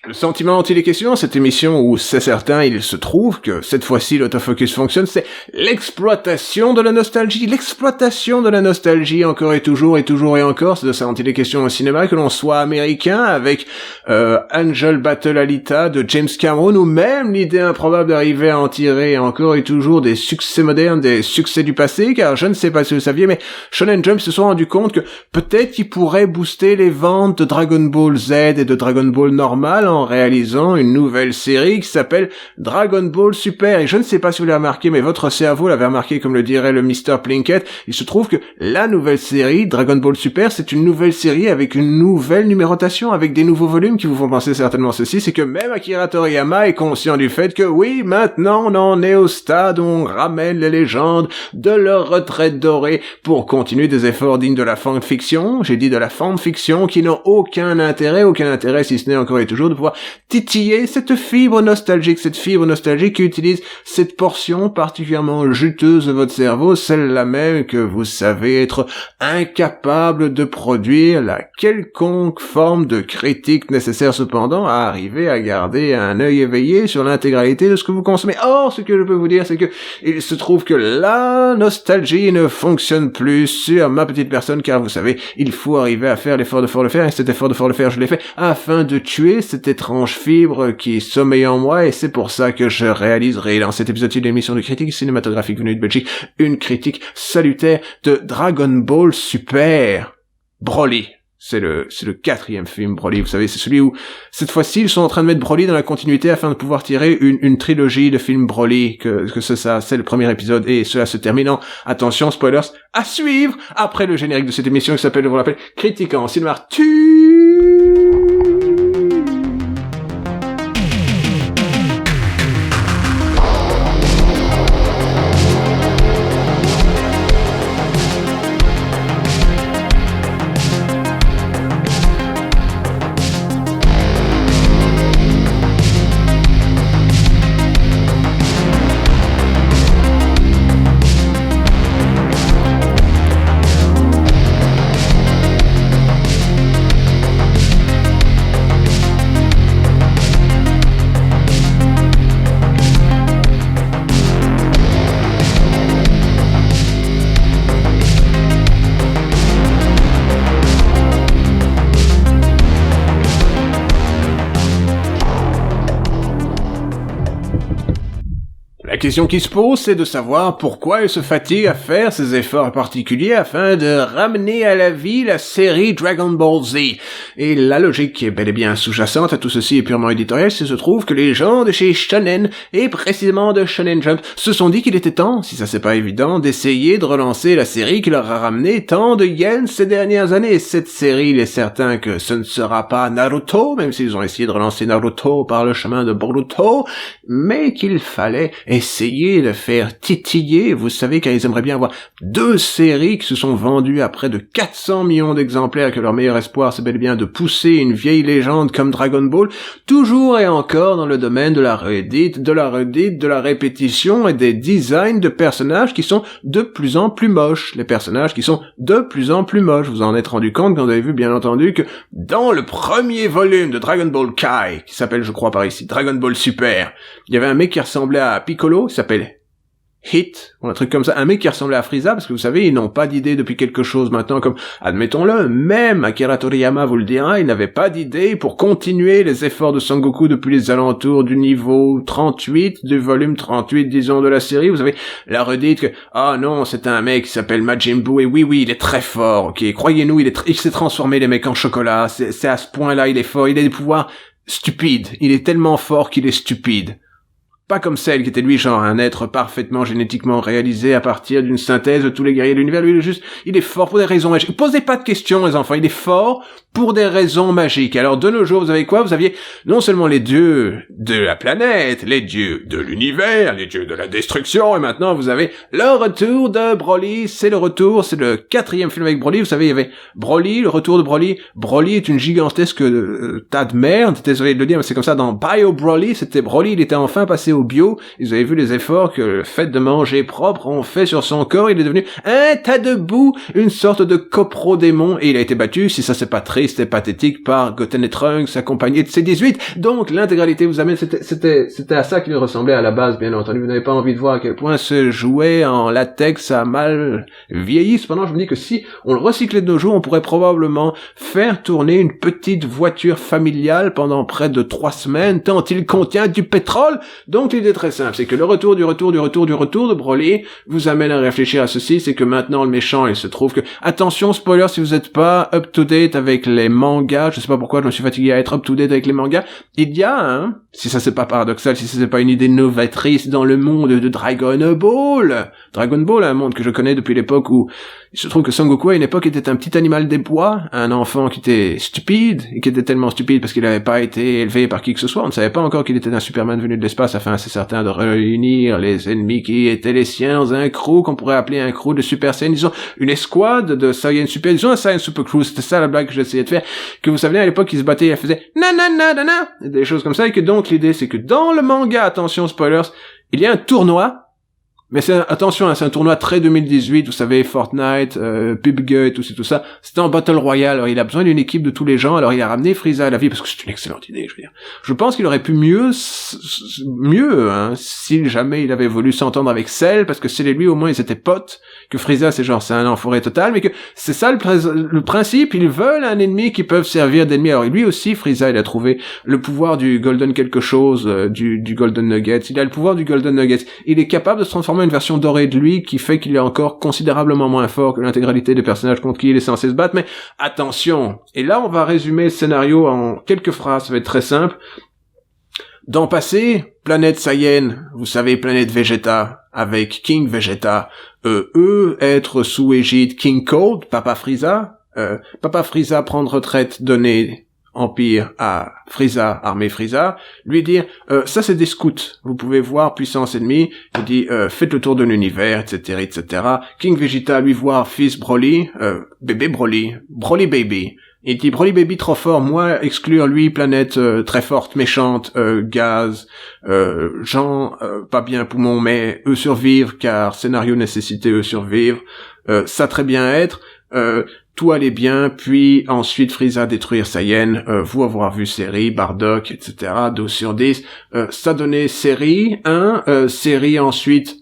Le sentiment dont il est question, cette émission où c'est certain, il se trouve que cette fois-ci l'autofocus fonctionne, c'est l'exploitation de la nostalgie. L'exploitation de la nostalgie encore et toujours et encore, c'est de ça dont il est question au cinéma, que l'on soit américain avec Angel Battle Alita de James Cameron, ou même l'idée improbable d'arriver à en tirer encore et toujours des succès modernes, des succès du passé, car je ne sais pas si vous saviez, mais Shonen Jump se sont rendu compte que peut-être qu'ils pourraient booster les ventes de Dragon Ball Z et de Dragon Ball normal en réalisant une nouvelle série qui s'appelle Dragon Ball Super. Et je ne sais pas si vous l'avez remarqué, mais votre cerveau l'avait remarqué, comme le dirait le Mr. Plinkett. Il se trouve que la nouvelle série, Dragon Ball Super, c'est une nouvelle série avec une nouvelle numérotation, avec des nouveaux volumes qui vous font penser certainement ceci, c'est que même Akira Toriyama est conscient du fait que oui, maintenant on en est au stade où on ramène les légendes de leur retraite dorée pour continuer des efforts dignes de la fanfiction. J'ai dit de la fanfiction qui n'ont aucun intérêt si ce n'est encore et toujours de pouvoir titiller cette fibre nostalgique qui utilise cette portion particulièrement juteuse de votre cerveau, celle-là même que vous savez être incapable de produire la quelconque forme de critique nécessaire cependant à arriver à garder un œil éveillé sur l'intégralité de ce que vous consommez. Or, ce que je peux vous dire, c'est que il se trouve que la nostalgie ne fonctionne plus sur ma petite personne, car vous savez, il faut arriver à faire l'effort de le faire, et cet effort de le faire, je l'ai fait afin de tuer cette étrange fibre qui sommeille en moi, et c'est pour ça que je réaliserai dans cet épisode de l'émission de critique cinématographique venue de Belgique une critique salutaire de Dragon Ball Super Broly. C'est le 4e film Broly, vous savez, c'est celui où cette fois-ci ils sont en train de mettre Broly dans la continuité afin de pouvoir tirer une trilogie de films Broly, que c'est le premier épisode, et cela se termine en, attention, spoilers, à suivre après le générique de cette émission qui s'appelle, je vous le rappelle, Critiquant Cinéma. La question qui se pose, c'est de savoir pourquoi il se fatigue à faire ces efforts particuliers afin de ramener à la vie la série Dragon Ball Z. Et la logique qui est bel et bien sous-jacente à tout ceci est purement éditoriale, c'est se trouve que les gens de chez Shonen, et précisément de Shonen Jump, se sont dit qu'il était temps, si ça c'est pas évident, d'essayer de relancer la série qui leur a ramené tant de yens ces dernières années. Et cette série, il est certain que ce ne sera pas Naruto, même s'ils ont essayé de relancer Naruto par le chemin de Boruto, mais qu'il fallait essayer de faire titiller, vous savez, car ils aimeraient bien avoir 2 séries qui se sont vendues à près de 400 millions d'exemplaires, que leur meilleur espoir c'est bel et bien de pousser une vieille légende comme Dragon Ball, toujours et encore dans le domaine de la redite, de la répétition et des designs de personnages qui sont de plus en plus moches. Les personnages qui sont de plus en plus moches. Vous en êtes rendu compte quand vous avez vu, bien entendu, que dans le premier volume de Dragon Ball Kai, qui s'appelle, je crois par ici, Dragon Ball Super, il y avait un mec qui ressemblait à Piccolo, qui s'appelle Hit, ou un truc comme ça, un mec qui ressemblait à Frieza, parce que vous savez, ils n'ont pas d'idée depuis quelque chose maintenant, comme, admettons-le, même Akira Toriyama vous le dira, il n'avait pas d'idée pour continuer les efforts de Son Goku depuis les alentours du niveau 38, du volume 38, disons, de la série. Vous avez la redite que, ah non, c'est un mec qui s'appelle Majin Buu, et oui, il est très fort, ok, croyez-nous, il s'est transformé les mecs en chocolat, c'est à ce point-là, il est fort, il a des pouvoirs stupides, il est tellement fort qu'il est stupide. Pas comme celle qui était lui genre un être parfaitement génétiquement réalisé à partir d'une synthèse de tous les guerriers de l'univers. Lui, il est fort pour des raisons magiques. Posez pas de questions, les enfants. Il est fort pour des raisons magiques. Alors, de nos jours, vous avez quoi? Vous aviez non seulement les dieux de la planète, les dieux de l'univers, les dieux de la destruction, et maintenant vous avez le retour de Broly. C'est le 4e film avec Broly. Vous savez, il y avait Broly, le retour de Broly. Broly est une gigantesque tas de merde. Désolé de le dire, mais c'est comme ça. Dans Bio Broly, c'était Broly, il était enfin passé au bio, vous avez vu les efforts que le fait de manger propre ont fait sur son corps, il est devenu un tas de boue, une sorte de coprodémon, et il a été battu, si ça c'est pas triste et pathétique, par Goten et Trunks accompagné de ses 18. Donc l'intégralité vous amène, c'était à ça qu'il ressemblait à la base, bien entendu. Vous n'avez pas envie de voir à quel point ce jouet en latex a mal vieilli. Cependant, je me dis que si on le recyclait de nos jours, on pourrait probablement faire tourner une petite voiture familiale pendant près de 3 semaines, tant il contient du pétrole. Donc l'idée est très simple, c'est que le retour de Broly vous amène à réfléchir à ceci, c'est que maintenant le méchant, il se trouve que, attention, spoiler, si vous n'êtes pas up-to-date avec les mangas, je sais pas pourquoi je me suis fatigué à être up-to-date avec les mangas, il y a, si ça c'est pas paradoxal, si ça c'est pas une idée novatrice dans le monde de Dragon Ball. Dragon Ball, un monde que je connais depuis l'époque où il se trouve que Son Goku à une époque était un petit animal des bois, un enfant qui était stupide, et qui était tellement stupide parce qu'il n'avait pas été élevé par qui que ce soit, on ne savait pas encore qu'il était un Superman venu de l'espace afin assez certain de réunir les ennemis qui étaient les siens dans un crew qu'on pourrait appeler un crew de Super Saiyan, disons une escouade de Saiyan Super, disons un Saiyan Super Crew, c'était ça la blague que j'essayais de faire, que vous savez à l'époque ils se battaient, ils faisaient nanana, des choses comme ça, et que donc l'idée c'est que dans le manga, attention spoilers, il y a un tournoi. Mais attention, c'est un tournoi très 2018, vous savez, Fortnite, PUBG, tout ça. C'était en Battle Royale, alors il a besoin d'une équipe de tous les gens, alors il a ramené Frieza à la vie, parce que c'est une excellente idée, je veux dire. Je pense qu'il aurait pu mieux, si jamais il avait voulu s'entendre avec Cell, parce que Cell et lui, au moins, ils étaient potes, que Frieza, c'est un enfoiré total, mais que c'est ça le principe, ils veulent un ennemi qui peuvent servir d'ennemi. Alors lui aussi, Frieza, il a trouvé le pouvoir du Golden quelque chose, du Golden Nugget, il a le pouvoir du Golden Nugget, il est capable de se transformer une version dorée de lui qui fait qu'il est encore considérablement moins fort que l'intégralité des personnages contre qui il est censé se battre, mais attention, et là on va résumer le scénario en quelques phrases, ça va être très simple. Dans le passé, planète Saiyan, vous savez, planète Vegeta, avec King Vegeta, être sous égide King Cold, Papa Frieza prend retraite, donner Empire à Frieza, armée Frieza, lui dire ça c'est des scouts, vous pouvez voir puissance ennemie, il dit faites le tour de l'univers, etc. King Vegeta lui voir fils Broly, bébé Broly baby. Il dit Broly baby trop fort, moi exclure lui, planète très forte, méchante, gaz, gens pas bien poumons, mais eux survivre car scénario nécessité eux survivre, ça très bien être, tout allait bien, puis ensuite Frieza détruire Saiyan, vous avoir vu série, Bardock, etc., 12 sur 10, ça donnait série, série ensuite,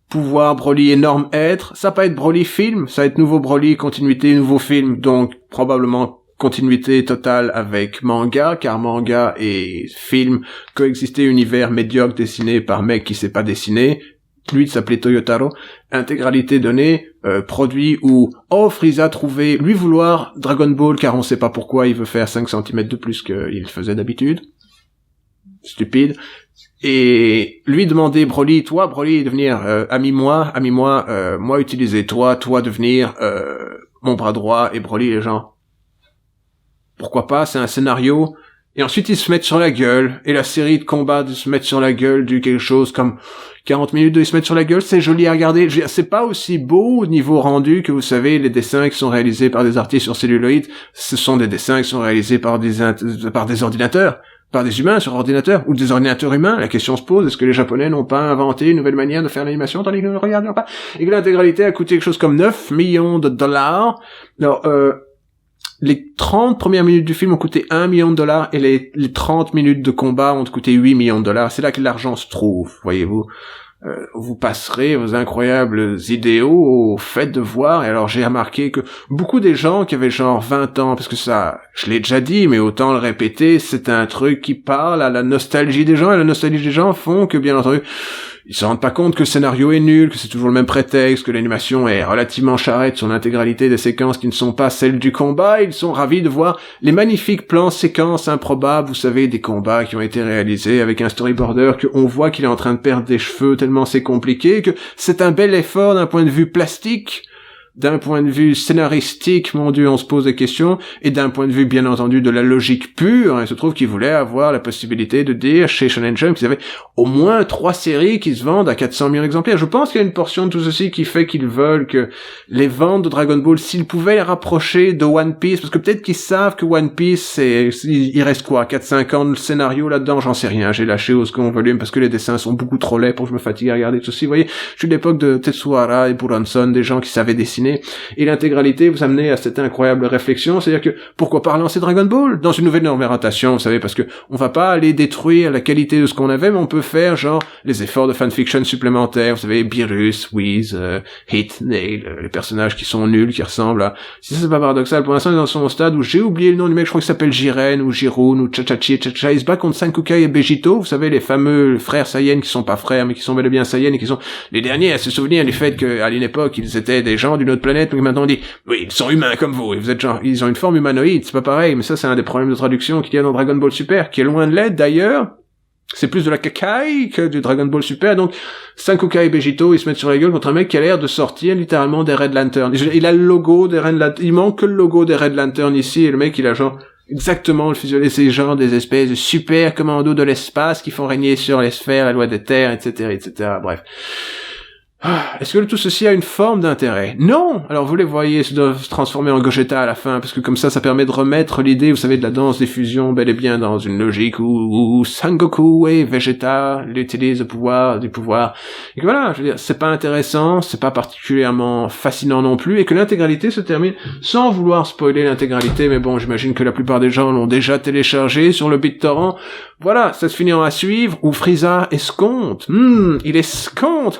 pouvoir Broly énorme être, ça va être Broly film, ça va être nouveau Broly, continuité, nouveau film, donc probablement continuité totale avec manga, car manga et film coexister univers médiocre dessiné par mec qui sait pas dessiner, lui de s'appeler Toyotaro, intégralité donnée, produit où Frieza trouvait lui vouloir Dragon Ball car on sait pas pourquoi il veut faire 5 cm de plus qu'il faisait d'habitude. Stupide. Et lui demander Broly, toi Broly devenir ami-moi, moi utiliser toi devenir mon bras droit, et Broly les gens. Pourquoi pas, c'est un scénario. Et ensuite, ils se mettent sur la gueule, et la série de combats de se mettre sur la gueule du quelque chose comme 40 minutes de se mettre sur la gueule, c'est joli à regarder. C'est pas aussi beau au niveau rendu que vous savez, les dessins qui sont réalisés par des artistes sur celluloïd, ce sont des dessins qui sont réalisés par des ordinateurs, par des humains sur ordinateur, ou des ordinateurs humains. La question se pose, est-ce que les Japonais n'ont pas inventé une nouvelle manière de faire l'animation tandis que nous ne regardions pas? Et que l'intégralité a coûté quelque chose comme 9 millions de dollars. Alors, les 30 premières minutes du film ont coûté 1 million de dollars et les 30 minutes de combat ont coûté 8 millions de dollars. C'est là que l'argent se trouve, voyez-vous. Vous passerez vos incroyables idéaux au fait de voir, et alors j'ai remarqué que beaucoup des gens qui avaient genre 20 ans, parce que ça, je l'ai déjà dit, mais autant le répéter, c'est un truc qui parle à la nostalgie des gens, et la nostalgie des gens font que, bien entendu, ils se rendent pas compte que le scénario est nul, que c'est toujours le même prétexte, que l'animation est relativement charrette sur l'intégralité des séquences qui ne sont pas celles du combat. Ils sont ravis de voir les magnifiques plans séquences improbables, vous savez, des combats qui ont été réalisés avec un storyboarder qu'on voit qu'il est en train de perdre des cheveux tellement c'est compliqué, que c'est un bel effort d'un point de vue plastique. d'un point de vue scénaristique, mon Dieu, on se pose des questions, et d'un point de vue, bien entendu, de la logique pure, il se trouve qu'ils voulaient avoir la possibilité de dire chez Shonen Jump qu'ils avaient au moins 3 séries qui se vendent à 400 000 exemplaires. Je pense qu'il y a une portion de tout ceci qui fait qu'ils veulent que les ventes de Dragon Ball, s'ils pouvaient les rapprocher de One Piece, parce que peut-être qu'ils savent que One Piece, il reste quoi, 4-5 ans de scénario là-dedans, j'en sais rien, j'ai lâché au second volume parce que les dessins sont beaucoup trop laids pour que je me fatigue à regarder tout ceci. Vous voyez, je suis de l'époque de Tetsuhara et Buranson, des gens qui savaient dessiner, et l'intégralité vous amenait à cette incroyable réflexion, c'est-à-dire que pourquoi pas relancer Dragon Ball dans une nouvelle numérotation, vous savez, parce que on va pas aller détruire la qualité de ce qu'on avait, mais on peut faire genre les efforts de fanfiction supplémentaires, vous savez, Beerus, Whis, Hit, Nail, les personnages qui sont nuls, qui ressemblent à... Si ça c'est pas paradoxal, pour l'instant ils en sont au stade où j'ai oublié le nom du mec, je crois qu'il s'appelle Jiren, ou Jirun, ou Chachachi et Chacha, il se bat contre Sankukai et Begito, vous savez, les fameux frères Saiyans qui sont pas frères, mais qui sont bel et bien Saiyans et qui sont les derniers à se souvenir du fait qu'à une époque ils étaient des gens d'une autre planète, mais maintenant on dit, oui, ils sont humains comme vous, et vous êtes genre, ils ont une forme humanoïde, c'est pas pareil, mais ça c'est un des problèmes de traduction qu'il y a dans Dragon Ball Super, qui est loin de l'être d'ailleurs. C'est plus de la cacaille que du Dragon Ball Super, donc Sankukai et Begito, ils se mettent sur la gueule contre un mec qui a l'air de sortir littéralement des Red Lantern. Il a le logo des Red Lantern, il manque que le logo des Red Lantern ici, et le mec il a genre exactement le physiologie, c'est genre des espèces de super commandos de l'espace qui font régner sur les sphères la loi des terres, etc., etc., bref. Est-ce que tout ceci a une forme d'intérêt? Non! Alors vous les voyez se transformer en Gogeta à la fin, parce que comme ça permet de remettre l'idée, vous savez, de la danse des fusions bel et bien dans une logique où Sangoku et Vegeta l'utilisent du pouvoir. Et que voilà, je veux dire, c'est pas intéressant, c'est pas particulièrement fascinant non plus, et que l'intégralité se termine sans vouloir spoiler l'intégralité, mais bon, j'imagine que la plupart des gens l'ont déjà téléchargé sur le BitTorrent. Voilà, ça se finit en à suivre, où Frieza escompte. Il escompte!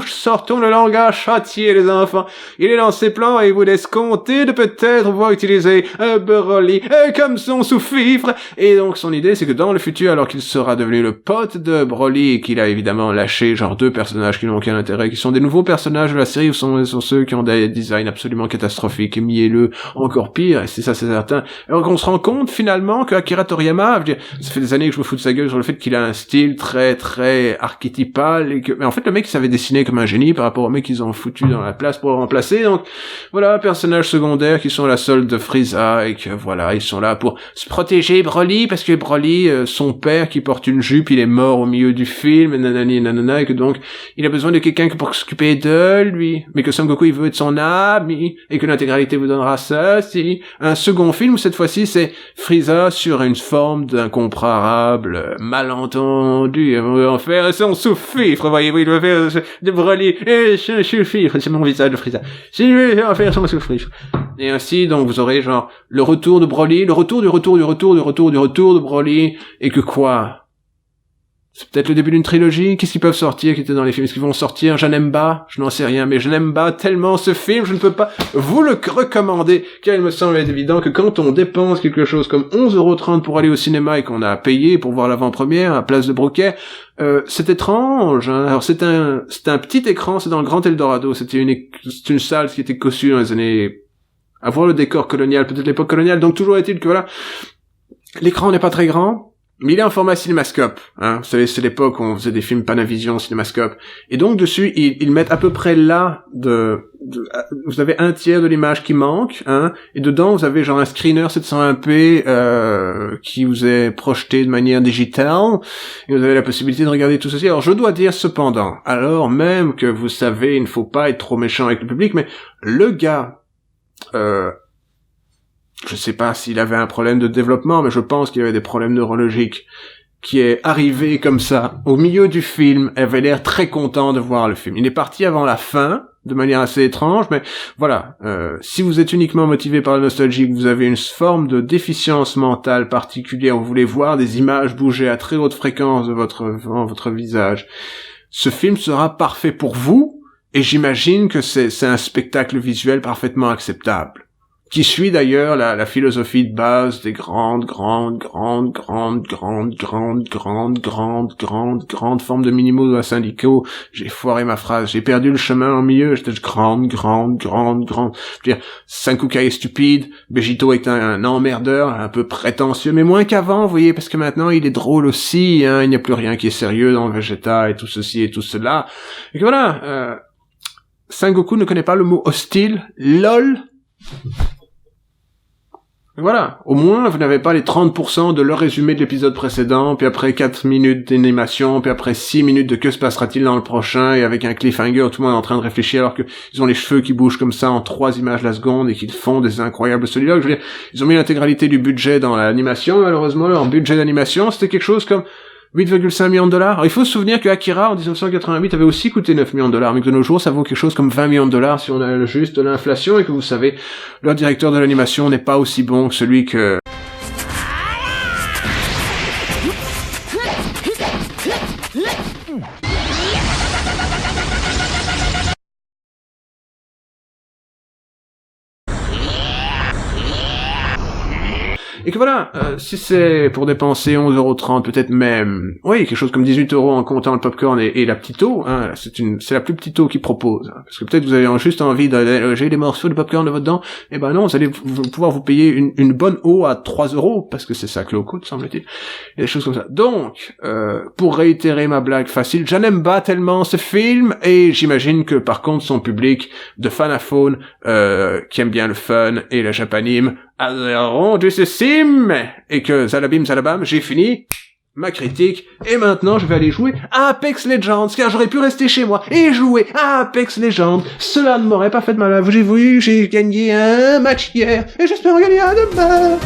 Sortons le langage châtié, les enfants. Il est dans ses plans et vous escomptez de peut-être pouvoir utiliser Broly comme son sous-fifre. Et donc son idée, c'est que dans le futur, alors qu'il sera devenu le pote de Broly et qu'il a évidemment lâché genre 2 personnages qui n'ont aucun intérêt, qui sont des nouveaux personnages de la série, ou sont ceux qui ont des designs absolument catastrophiques et mielleux, encore pire, et c'est ça, c'est certain. Alors qu'on se rend compte finalement que Akira Toriyama, je veux dire, ça fait des années que je me fous de sa gueule sur le fait qu'il a un style très très archétypal, et que, mais en fait le mec il savait dessiner comme un génie par rapport au mec qu'ils ont foutu dans la place pour le remplacer. Donc voilà, personnages secondaires qui sont la solde de Frieza, et que voilà, ils sont là pour se protéger Broly, parce que Broly, son père qui porte une jupe, il est mort au milieu du film, et nanani et nanana, et que donc il a besoin de quelqu'un pour s'occuper de lui, mais que Son Goku il veut être son ami, et que l'intégralité vous donnera ça, si un second film où cette fois-ci c'est Frieza sur une forme d'incomparable malentendu, il veut en faire son sous-fifre, voyez-vous, il veut faire de Broly, et sous-fifre, c'est mon visage de Frieza, si je vais en faire son sous-fifre. Et ainsi, donc, vous aurez genre le retour de Broly, le retour de Broly, et que quoi? C'est peut-être le début d'une trilogie. Qu'est-ce qu'ils peuvent sortir qui était dans les films? Est-ce qu'ils vont sortir Janemba? Je n'en sais rien, mais Janemba tellement ce film, je ne peux pas vous le recommander, car il me semble évident que quand on dépense quelque chose comme 11,30 € pour aller au cinéma et qu'on a payé pour voir l'avant-première à Place de Broquet, c'est étrange, hein. Alors c'est un petit écran, c'est dans le Grand Eldorado, c'est une salle qui était conçue dans les années, à voir le décor colonial, peut-être l'époque coloniale, donc toujours est-il que voilà, l'écran n'est pas très grand, mais il est en format cinémascope, hein. Vous savez, c'est l'époque où on faisait des films Panavision, cinémascope. Et donc, dessus, ils mettent à peu près là vous avez un tiers de l'image qui manque, hein. Et dedans, vous avez genre un screener 720p, qui vous est projeté de manière digitale. Et vous avez la possibilité de regarder tout ceci. Alors, je dois dire cependant, alors même que vous savez, il ne faut pas être trop méchant avec le public, mais le gars, je sais pas s'il avait un problème de développement, mais je pense qu'il avait des problèmes neurologiques, qui est arrivé comme ça, au milieu du film, avait l'air très content de voir le film. Il est parti avant la fin, de manière assez étrange, mais voilà, si vous êtes uniquement motivé par la nostalgie, que vous avez une forme de déficience mentale particulière, vous voulez voir des images bouger à très haute fréquence de votre visage, ce film sera parfait pour vous, et j'imagine que c'est un spectacle visuel parfaitement acceptable, qui suit d'ailleurs la philosophie de base des grandes formes de minimaux à syndicaux. J'ai foiré ma phrase, j'ai perdu le chemin au milieu, j'étais grande. Je veux dire, Sankukai est stupide, Begito est un emmerdeur, un peu prétentieux, mais moins qu'avant, vous voyez, parce que maintenant il est drôle aussi, hein, il n'y a plus rien qui est sérieux dans Vegeta et tout ceci et tout cela. Et que voilà, Sengoku ne connaît pas le mot hostile, lol. Voilà, au moins vous n'avez pas les 30% de leur résumé de l'épisode précédent, puis après 4 minutes d'animation, puis après 6 minutes de que se passera-t-il dans le prochain, et avec un cliffhanger, tout le monde est en train de réfléchir alors que ils ont les cheveux qui bougent comme ça en 3 images la seconde et qu'ils font des incroyables soliloques. Je veux dire, ils ont mis l'intégralité du budget dans l'animation, malheureusement leur budget d'animation c'était quelque chose comme 8,5 millions de dollars. Alors, il faut se souvenir que Akira, en 1988, avait aussi coûté 9 millions de dollars, mais que de nos jours, ça vaut quelque chose comme 20 millions de dollars si on a juste de l'inflation, et que vous savez, leur directeur de l'animation n'est pas aussi bon que celui que... Et que voilà, si c'est pour dépenser 11,30€, peut-être même, oui, quelque chose comme 18€ en comptant le popcorn et la petite eau, hein, c'est la plus petite eau qu'ils proposent, hein, parce que peut-être vous avez juste envie d'allonger des morceaux de popcorn de votre dent, et ben non, vous allez pouvoir vous payer une bonne eau à 3€, parce que c'est ça que l'eau coûte, semble-t-il, et des choses comme ça. Donc, pour réitérer ma blague facile, je n'aime pas tellement ce film, et j'imagine que par contre son public de fanaphone, qui aime bien le fun et le japanime, a rendu ce sim, et que zalabim zalabam, j'ai fini ma critique, et maintenant je vais aller jouer à Apex Legends, car j'aurais pu rester chez moi et jouer à Apex Legends, cela ne m'aurait pas fait de mal. J'ai gagné un match hier, et j'espère gagner un demain.